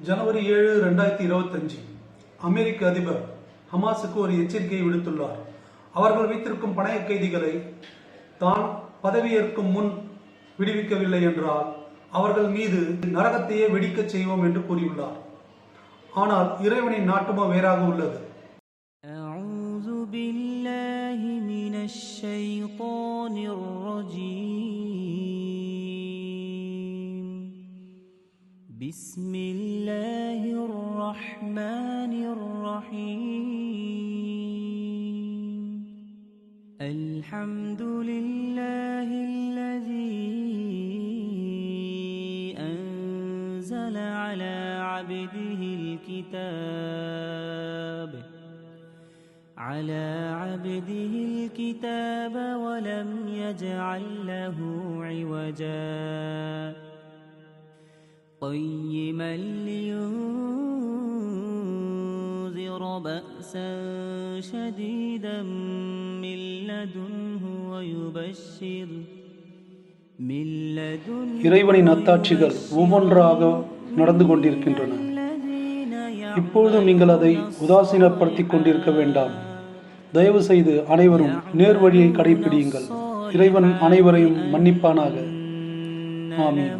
ஜனவரி 7, 2025 அமெரிக்க அதிபர் ஹமாஸுக்கு ஒரு எச்சரிக்கையை விடுத்துள்ளார். அவர்கள் வைத்திருக்கும் பணைய கைதிகளை தான் பதவியேற்கும் முன் விடுவிக்கவில்லை என்றால் அவர்கள் மீது நரகத்தையே வெடிக்கச் செய்வோம் என்று கூறியுள்ளார். ஆனால் இறைவனின் நாட்டமோ வேறாக உள்ளது. بسم الله الرحمن الرحيم الحمد لله الذي أنزل على عبده الكتاب ولم يجعل له عوجا قيما لينذر بأسا شديدا من لدنه ويبشر இறைவனின் அத்தாட்சிகள் ஒவ்வொன்றாக நடந்து கொண்டிருக்கின்றன. இப்பொழுதும் நீங்கள் அதை உதாசீனப்படுத்திக் கொண்டிருக்க வேண்டாம். தயவு செய்து அனைவரும் நேர்வழியை கடைபிடியுங்கள். இறைவன் அனைவரையும் மன்னிப்பானாக. ஆமீன்.